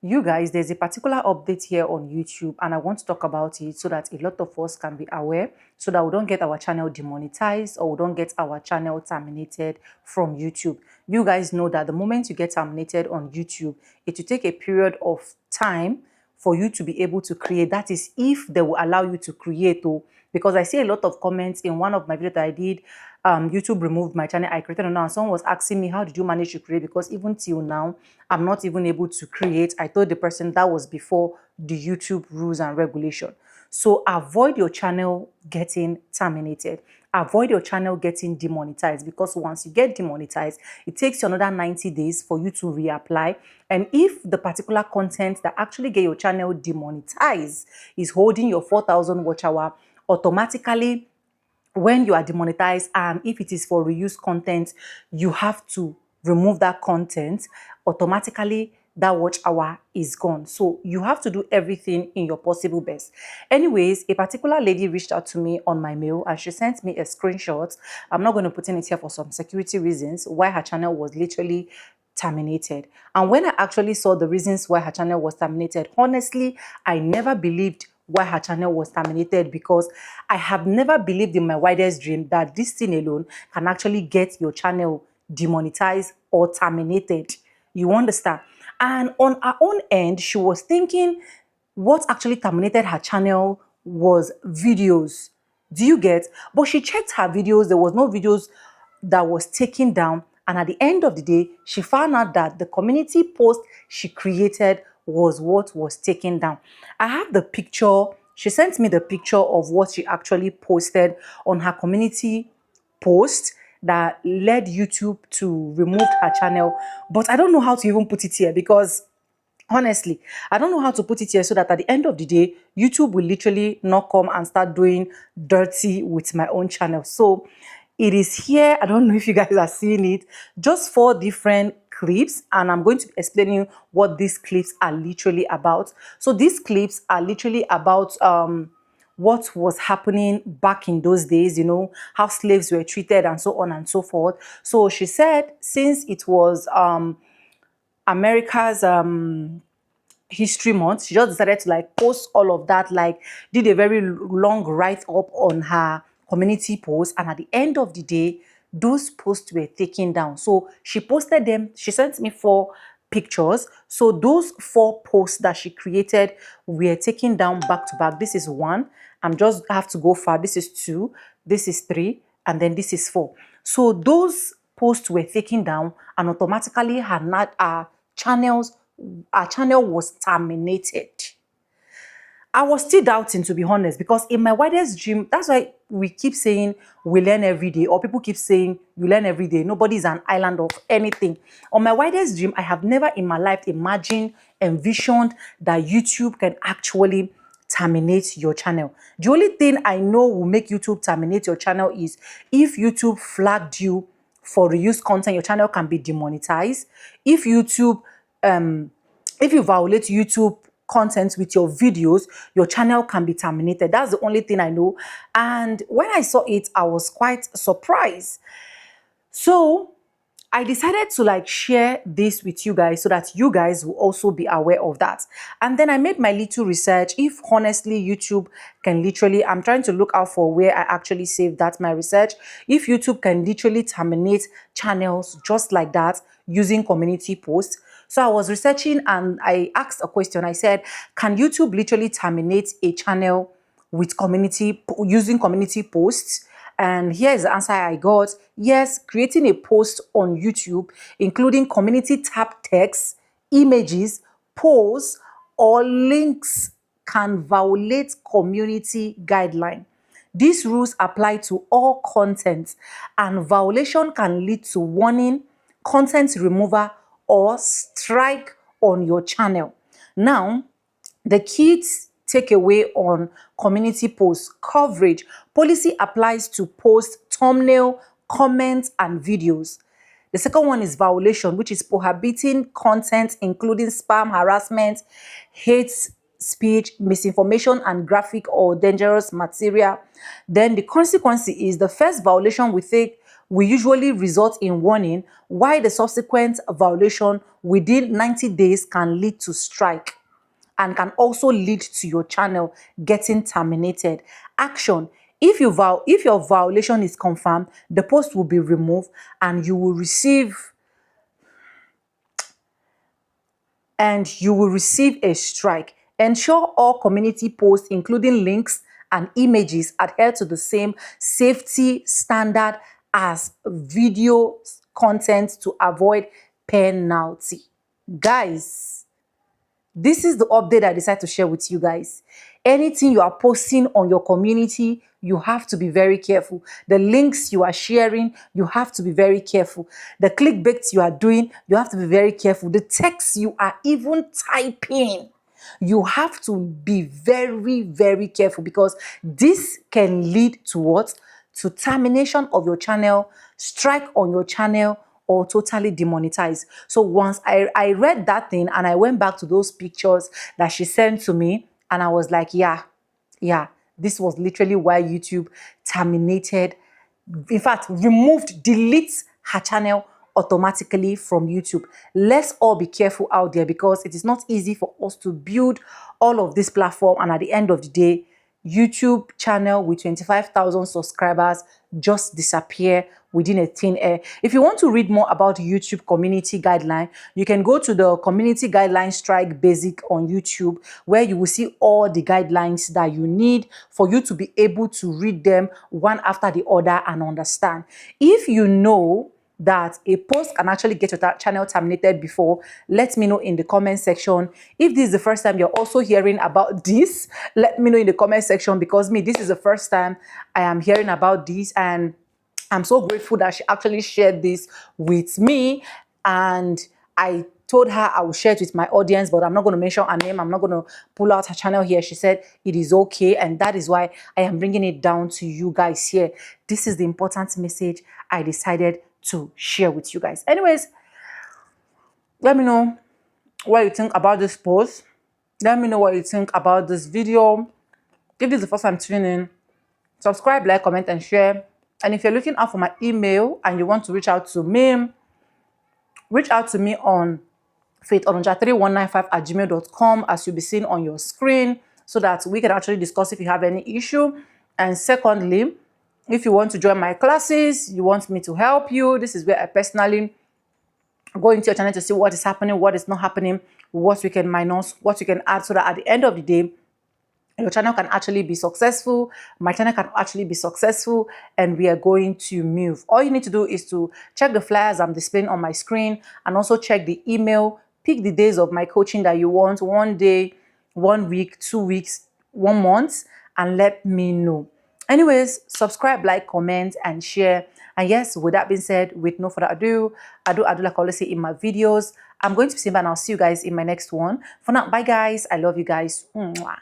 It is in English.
You guys, there's a particular update here on YouTube, and I want to talk about it so that a lot of us can be aware, so that we don't get our channel demonetized or we don't get our channel terminated from YouTube. You guys know that the moment you get terminated on YouTube, it will take a period of time for you to be able to create. That is if they will allow you to create. Oh, because I see a lot of comments in one of my videos that I did. YouTube removed my channel. I created now, and someone was asking me, how did you manage to create? Because even till now, I'm not even able to create. I told the person that was before the YouTube rules and regulation. So avoid your channel getting terminated. Avoid your channel getting demonetized, because once you get demonetized, it takes you another 90 days for you to reapply. And if the particular content that actually get your channel demonetized is holding your 4,000 watch hour, automatically when you are demonetized, and if it is for reuse content, you have to remove that content. Automatically that watch hour is gone. So you have to do everything in your possible best. Anyways, a particular lady reached out to me on my mail and she sent me a screenshot. I'm not going to put in it here for some security reasons, why her channel was literally terminated. And when I actually saw the reasons why her channel was terminated, honestly, I never believed why her channel was terminated, because I have never believed in my wildest dream that this thing alone can actually get your channel demonetized or terminated. You understand? And on her own end, she was thinking what actually terminated her channel was videos. Do you get? But she checked her videos. There was no videos that was taken down. And at the end of the day, she found out that the community post she created was what was taken down. I have the picture. She sent me the picture of what she actually posted on her community post that led YouTube to remove her channel. But I don't know how to even put it here, because honestly, I don't know how to put it here so that at the end of the day, YouTube will literally not come and start doing dirty with my own channel. So it is here. I don't know if you guys are seeing it. Just 4 different clips, and I'm going to be explaining what these clips are literally about. So these clips are literally about what was happening back in those days, you know, how slaves were treated and so on and so forth. So she said since it was America's history month, she just decided to like post all of that, like did a very long write-up on her community post, and at the end of the day, those posts were taken down. So she posted them. She sent me 4 pictures. So those 4 posts that she created were taken down back to back. This is 1. I'm just have to go far. This is 2. This is 3, and then this is 4. So those posts were taken down, and automatically her channel was terminated. I was still doubting, to be honest, because in my wildest dream, that's why we keep saying we learn every day, or people keep saying you learn every day. Nobody is an island of anything. On my wildest dream, I have never in my life envisioned that YouTube can actually terminate your channel. The only thing I know will make YouTube terminate your channel is if YouTube flagged you for reuse content, your channel can be demonetized. If you violate YouTube content with your videos, your channel can be terminated. That's the only thing I know. And when I saw it, I was quite surprised. So I decided to like share this with you guys so that you guys will also be aware of that. And then I made my little research. If honestly YouTube can literally, I'm trying to look out for where I actually saved that, my research. If YouTube can literally terminate channels just like that using community posts. So I was researching and I asked a question. I said, can YouTube literally terminate a channel with using community posts? And here's the answer I got. Yes, creating a post on YouTube, including community tab text, images, posts, or links can violate community guideline. These rules apply to all content, and violation can lead to warning, content removal, or strike on your channel. Now, the key takeaway on community post coverage: policy applies to post, thumbnail, comments, and videos. The second one is violation, which is prohibiting content including spam, harassment, hate speech, misinformation, and graphic or dangerous material. Then the consequence is the first violation will usually result in warning, while the subsequent violation within 90 days can lead to strike and can also lead to your channel getting terminated. Action: if your violation is confirmed, the post will be removed and you will receive a strike. Ensure all community posts, including links and images, adhere to the same safety standard as video content to avoid penalty. Guys, this is the update I decided to share with you guys. Anything you are posting on your community, you have to be very careful. The links you are sharing, you have to be very careful. The clickbait you are doing, you have to be very careful. The text you are even typing, you have to be very, very careful, because this can lead to what? To termination of your channel, strike on your channel, or totally demonetized. So once I read that thing and I went back to those pictures that she sent to me, and I was like, yeah, this was literally why YouTube terminated, in fact, deletes her channel automatically from YouTube. Let's all be careful out there, because it is not easy for us to build all of this platform, and at the end of the day, YouTube channel with 25,000 subscribers just disappear within a thin air. If you want to read more about YouTube community guideline, you can go to the community guideline strike basic on YouTube, where you will see all the guidelines that you need for you to be able to read them one after the other and understand. If you know that a post can actually get your channel terminated before, let me know in the comment section. If this is the first time you're also hearing about this, let me know in the comment section, because this is the first time I am hearing about this, and I'm so grateful that she actually shared this with me, and I told her I will share it with my audience, but I'm not going to mention her name. I'm not going to pull out her channel here. She said it is okay, and that is why I am bringing it down to you guys here. This is the important message I decided to share with you guys. Anyways, let me know what you think about this post. Let me know what you think about this video. If this is the first time tuning in, subscribe, like, comment, and share. And if you're looking out for my email and you want to reach out to me on faithononja3195@gmail.com, as you'll be seeing on your screen, so that we can actually discuss if you have any issue. And secondly, if you want to join my classes, you want me to help you, this is where I personally go into your channel to see what is happening, what is not happening, what we can minus, what you can add, so that at the end of the day, your channel can actually be successful, my channel can actually be successful, and we are going to move. All you need to do is to check the flyers I'm displaying on my screen, and also check the email, pick the days of my coaching that you want, 1 day, 1 week, 2 weeks, 1 month, and let me know. Anyways, subscribe, like, comment, and share. And yes, with that being said, with no further ado, like I always say in my videos, I'm going to be saying bye, and I'll see you guys in my next one. For now, bye guys. I love you guys. Mwah.